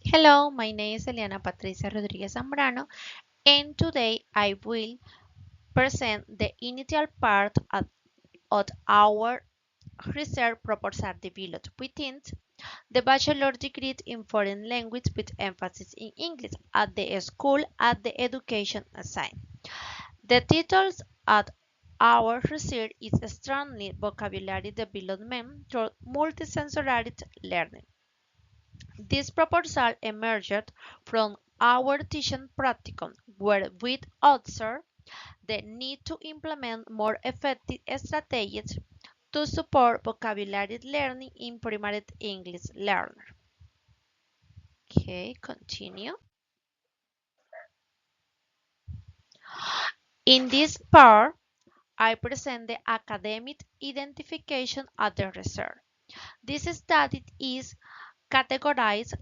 Hello, my name is Eliana Patricia Rodriguez Zambrano, and today I will present the initial part of our research proposal developed within the bachelor degree in foreign language with emphasis in English at the school at the education assigned. The titles at our research is strongly vocabulary development through multisensory learning. This proposal emerged from our teaching practicum, where we observed the need to implement more effective strategies to support vocabulary learning in primary English learners. Okay, continue. In this part, I present the academic identification of the research. This study is categorized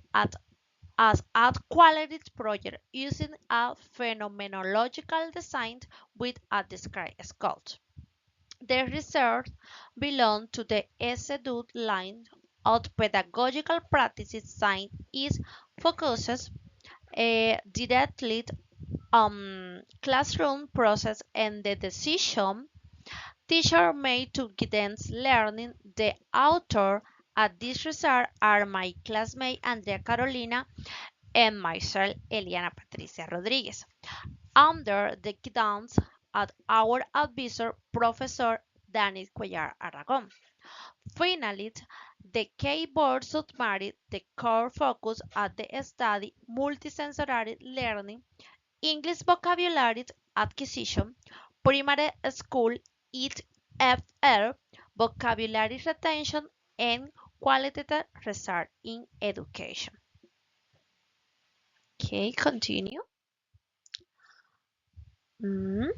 as a quality project using a phenomenological design with a described scope. The research belongs to the SEDUT line of pedagogical practices science is focuses directly on classroom process and the decision teacher made to guidance learning. The author at this research are my classmate Andrea Carolina and myself, Eliana Patricia Rodriguez, under the guidance of our advisor, Professor Daniel Cuellar Aragon. Finally, the key board submitted the core focus of the study multisensory learning, English vocabulary acquisition, primary school EFL, vocabulary retention, and qualitative research in education. Okay, continue. Mm.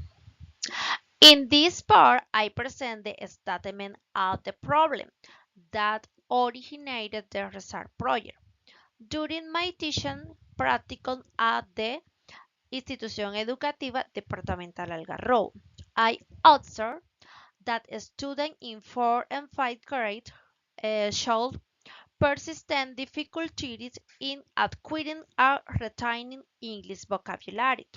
In this part, I present the statement of the problem that originated the research project. During my teaching practicum at the Institución Educativa Departamental Algarrobo, I observed that students in 4th and 5th grade showed persistent difficulties in acquiring or retaining English vocabulary.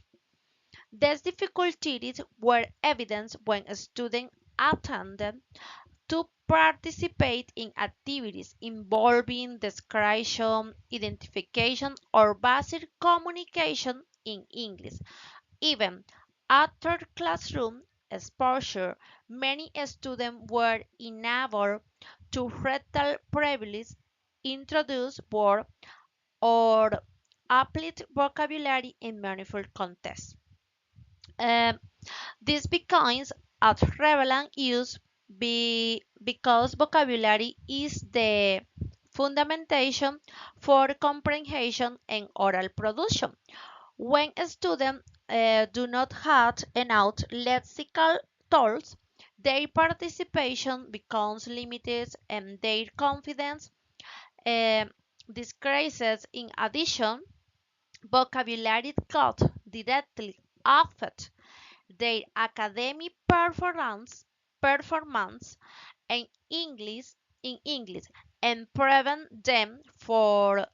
These difficulties were evident when students attended to participate in activities involving description, identification, or basic communication in English. Even after classroom exposure, many students were unable to retell previous introduced word or apply vocabulary in meaningful contexts. Um, this becomes a relevant use because vocabulary is the fundamentation for comprehension and oral production. When students do not have enough lexical tools, their participation becomes limited and their confidence uh, decreases. In addition, vocabulary could directly affect their academic performance in English and prevent them for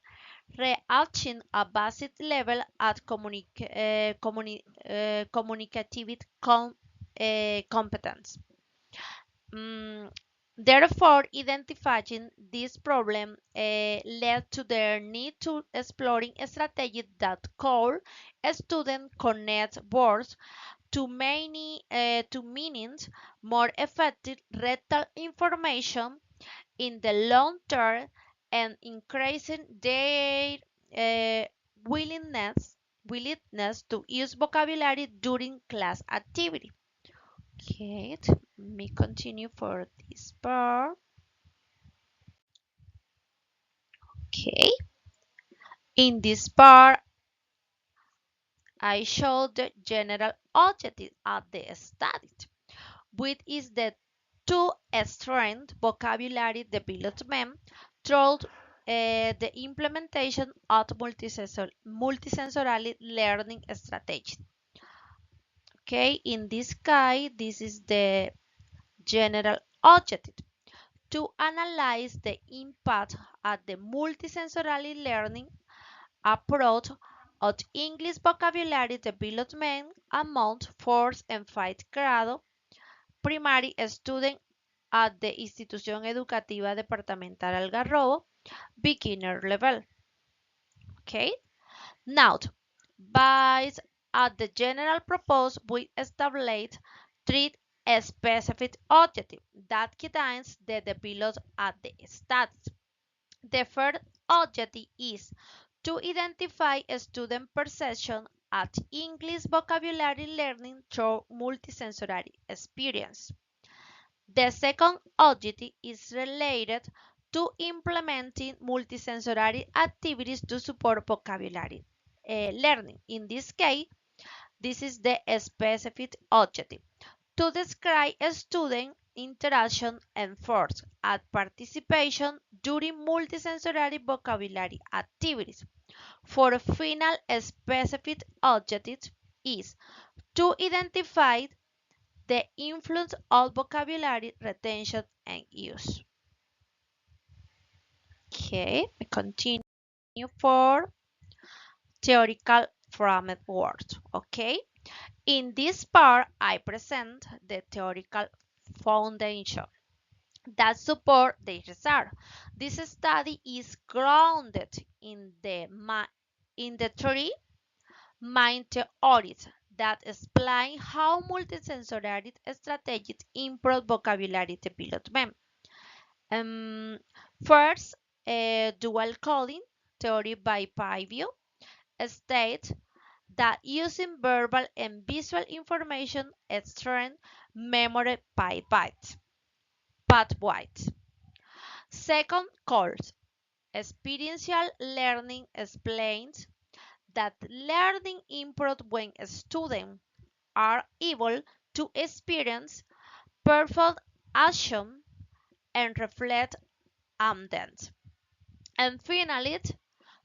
reaching a basic level at communicative competence. Mm, Therefore, identifying this problem led to their need to exploring strategies that could student connect words to meanings more effective retell information in the long term and increasing their uh, willingness to use vocabulary during class activity. Okay, let me continue for this part. Okay, in this part, I show the general objective of the study, which is the to strengthen vocabulary development through the implementation of multisensory learning strategies. Okay, in this case, this is the general objective to analyze the impact of the multisensory learning approach of English vocabulary development among 4th and 5th grado primary students at the Institución Educativa Departamental Algarrobo beginner level. Okay, now based at the general purpose, we establish three specific objectives that guides the development at the status. The first objective is to identify student perception at English vocabulary learning through multisensory experience. The second objective is related to implementing multisensory activities to support vocabulary learning. In this case, this is the specific objective to describe student interaction and force at participation during multisensory vocabulary activities. For final specific objective is to identify the influence of vocabulary retention and use. Okay, we continue for theoretical framework. Okay, in this part, I present the theoretical foundation that support the research. This study is grounded in the three main theories that explain how multisensory strategies improve vocabulary development. Um, First, dual coding theory by Pivio states that using verbal and visual information strengthens memory pathways. Second course, experiential learning explains that learning improves when students are able to experience perform action and reflect on them. And finally,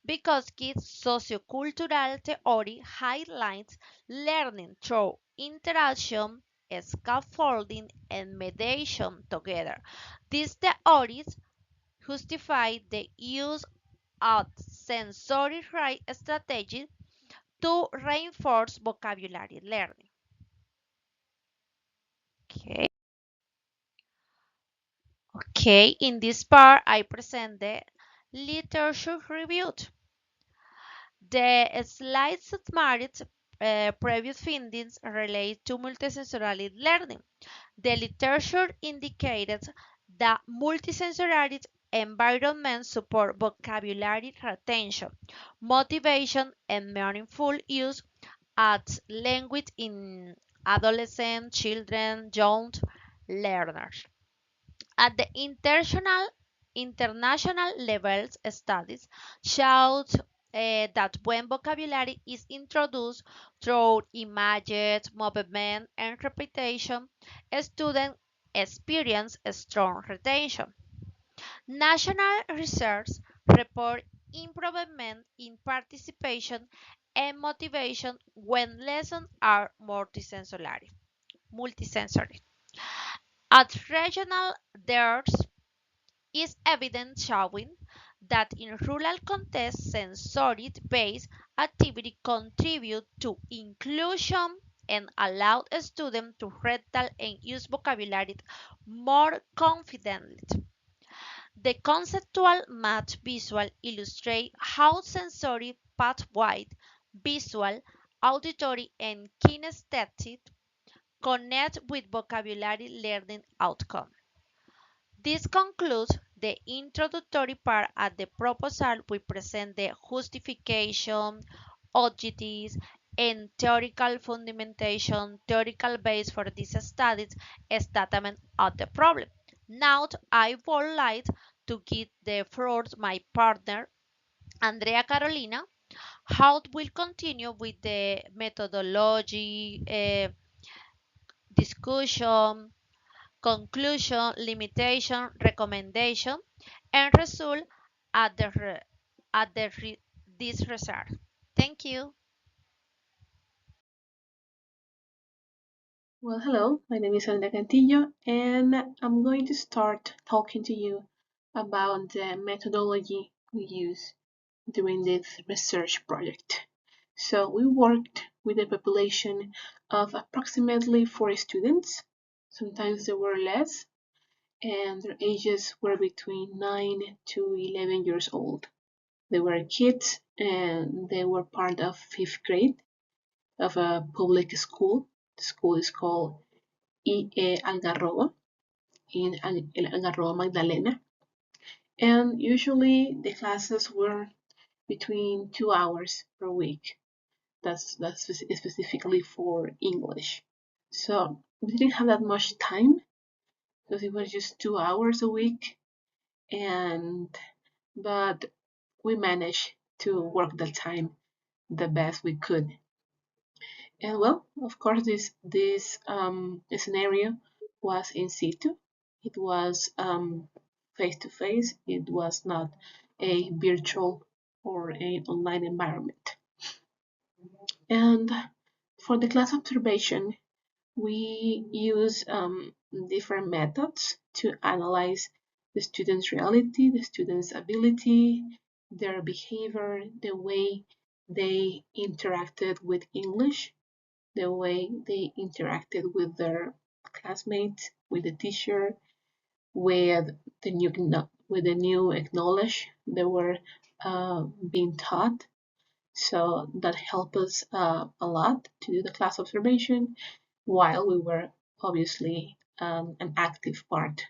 because kids' sociocultural theory highlights learning through interaction, scaffolding, and mediation together. These theories justify the use of sensory strategies to reinforce vocabulary learning. Okay. Okay, in this part, I present the literature review. The slides summarize previous findings related to multisensory learning. The literature indicated that multisensory environments support vocabulary retention, motivation, and meaningful use as language in adolescent, children, young learners. At the international levels, studies showed that when vocabulary is introduced through images, movement, and repetition, students experience a strong retention. National research report improvement in participation and motivation when lessons are multisensory. At regional, there is evidence showing that in rural contexts, sensory-based activity contribute to inclusion and allow students to retell and use vocabulary more confidently. The conceptual match visual illustrate how sensory pathway, visual, auditory, and kinesthetic connect with vocabulary learning outcome. This concludes the introductory part. At the proposal, we present the justification, objectives, and theoretical fundamentation, theoretical base for these studies, statement of the problem. Now, I would like to give the floor to my partner, Andrea Carolina, how will continue with the methodology, discussion, conclusion, limitation, recommendation, and result at this research. Thank you. Well, hello, my name is Elena Cantillo, and I'm going to start talking to you about the methodology we use. during this research project. So we worked with a population of approximately 40 students. Sometimes there were less, and their ages were between 9 to 11 years old. They were kids and they were part of fifth grade of a public school. The school is called IE Algarrobo in Algarrobo Magdalena. And usually the classes were between 2 hours per week. That's specifically for English. So we didn't have that much time because it was just 2 hours a week, and but we managed to work the time the best we could. And well, of course, this scenario was in situ. It was face to face. It was not a virtual or an online environment. And for the class observation, we use different methods to analyze the student's reality, the student's ability, their behavior, the way they interacted with English, the way they interacted with their classmates, with the teacher, with the new knowledge they were being taught. So that helped us a lot to do the class observation while we were obviously an active part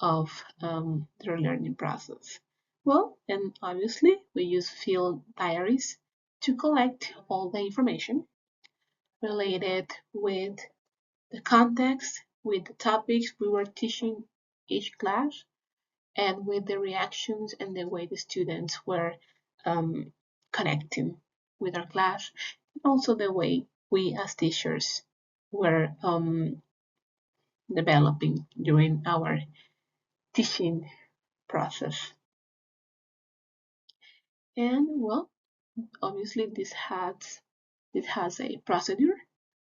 of their learning process. Well, and obviously we use field diaries to collect all the information related with the context, with the topics we were teaching each class, and with the reactions and the way the students were um, connecting with our class, and also the way we as teachers were developing during our teaching process. And well, obviously this has a procedure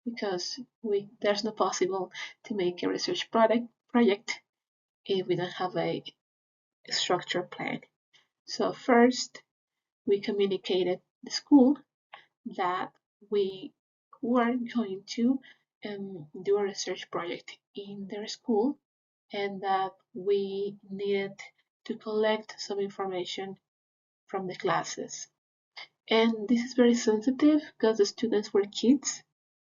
because we there's no possible to make a research project if we don't have a structure plan. So first we communicated the school that we were going to do a research project in their school and that we needed to collect some information from the classes. And this is very sensitive because the students were kids,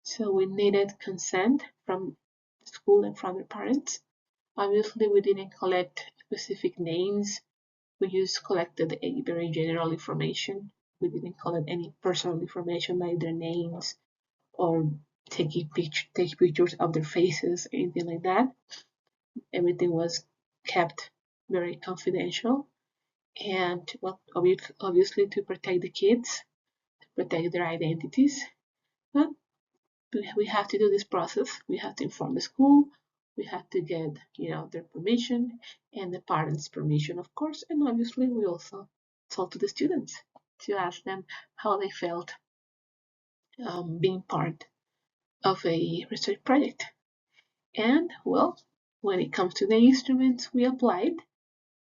so we needed consent from the school and from the parents. Obviously, we didn't collect specific names. We just collected a very general information. We didn't collect any personal information like their names or take pictures of their faces, anything like that. Everything was kept very confidential and well, obviously to protect the kids, to protect their identities. But we have to do this process. We have to inform the school. We have to get their permission and the parents' permission, of course. And obviously, we also talk to the students to ask them how they felt being part of a research project. And well, when it comes to the instruments we applied,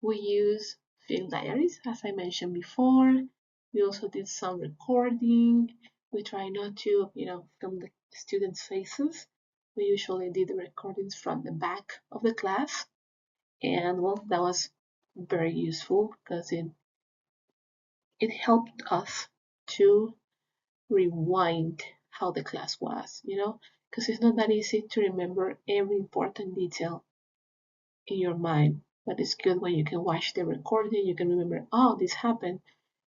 we use field diaries, as I mentioned before. We also did some recording. We try not to, film the students' faces. We usually did the recordings from the back of the class. And well, that was very useful because it helped us to rewind how the class was, because it's not that easy to remember every important detail in your mind. But it's good when you can watch the recording, you can remember, oh, this happened.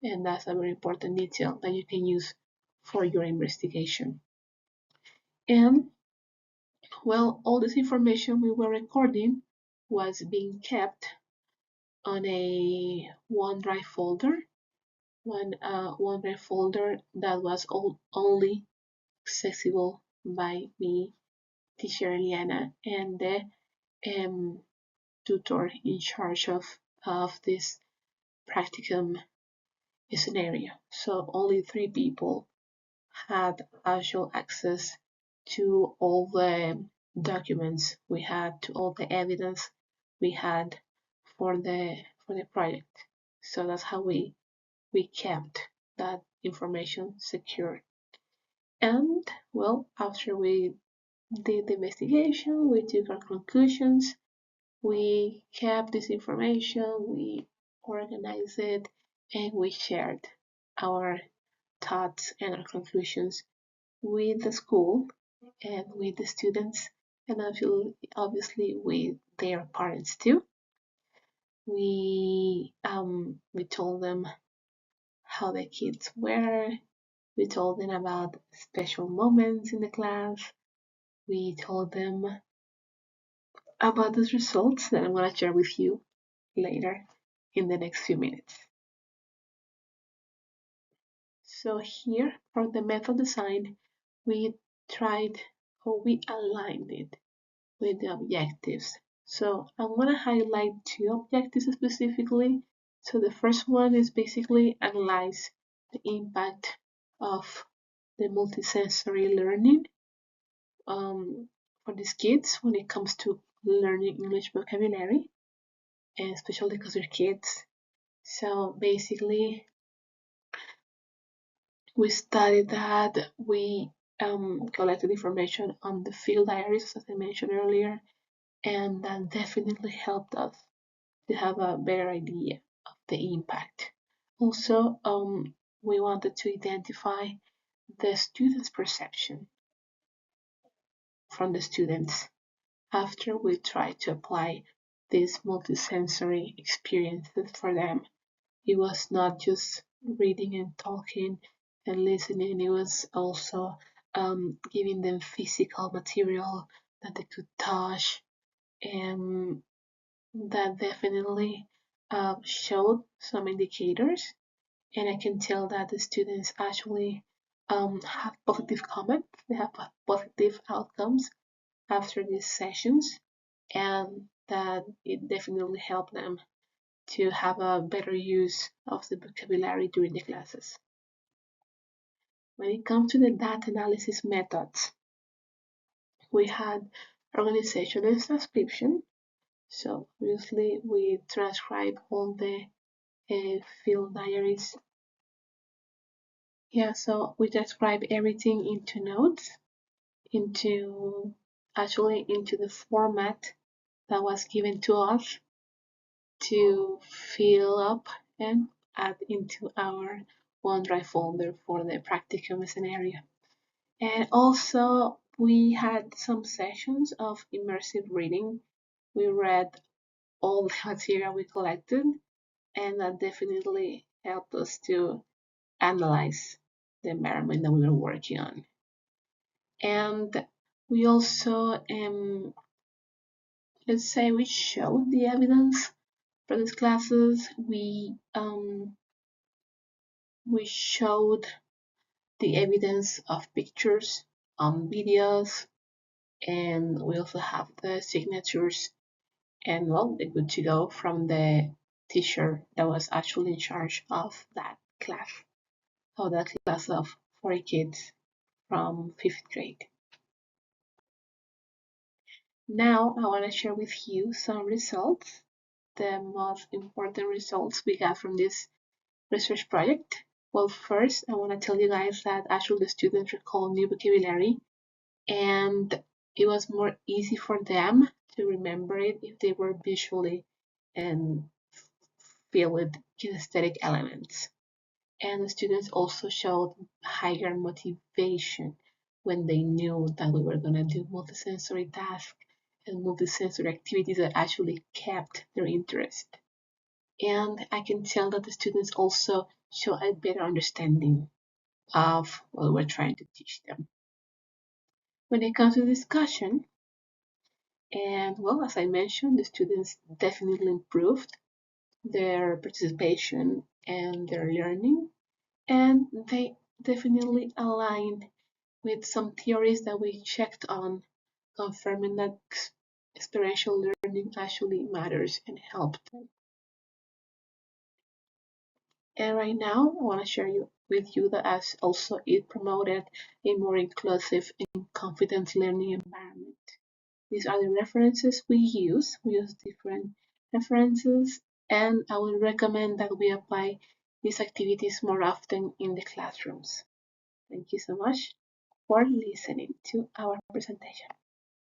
And that's a very important detail that you can use for your investigation. And well, all this information we were recording was being kept on a OneDrive folder, one OneDrive folder that was only accessible by me, teacher Eliana, and the um, tutor in charge of this practicum scenario. So only 3 people had actual access to all the documents we had, to all the evidence we had for the project. So that's how we we kept that information secure. And well, after we did the investigation, we took our conclusions, we kept this information, we organized it, and we shared our thoughts and our conclusions with the school and with the students, and obviously with their parents too. We told them how the kids were. We told them about special moments in the class. We told them about the results that I'm going to share with you later in the next few minutes. So here for the method design, we tried or we aligned it with the objectives. So I'm going to highlight two objectives specifically. So the first one is basically analyze the impact of the multisensory learning for these kids when it comes to learning English vocabulary, and especially because they're kids. So basically, we studied that, we collected information on the field diaries, as I mentioned earlier, and that definitely helped us to have a better idea of the impact. Also, we wanted to identify the students' perception from the students after we tried to apply these multisensory experiences for them. It was not just reading and talking and listening, it was also giving them physical material that they could touch, and that definitely showed some indicators. And I can tell that the students actually have positive comments, they have positive outcomes after these sessions, and that it definitely helped them to have a better use of the vocabulary during the classes. When it comes to the data analysis methods, we had organization and transcription. So obviously we transcribe all the field diaries. Yeah, so we transcribe everything into notes, into into the format that was given to us to fill up and add into our OneDrive folder for the practicum scenario. And also, we had some sessions of immersive reading. We read all the material we collected, and that definitely helped us to analyze the environment that we were working on. And we also, let's say, we showed the evidence for these classes. We showed the evidence of pictures on videos, and we also have the signatures and well, they're good to go from the teacher that was actually in charge of that class of 40 kids from 5th grade. Now I want to share with you some results, the most important results we got from this research project. Well, first, I want to tell you guys that actually the students recall new vocabulary, and it was more easy for them to remember it if they were visually and filled with kinesthetic elements. And the students also showed higher motivation when they knew that we were going to do multisensory tasks and multisensory activities that actually kept their interest. And I can tell that the students also show a better understanding of what we're trying to teach them. When it comes to discussion, and well, as I mentioned, the students definitely improved their participation and their learning, and they definitely align with some theories that we checked on, confirming that experiential learning actually matters and helps them. And right now, I want to share with you that as also it promoted a more inclusive and confident learning environment. These are the references we use. We use different references, and I would recommend that we apply these activities more often in the classrooms. Thank you so much for listening to our presentation.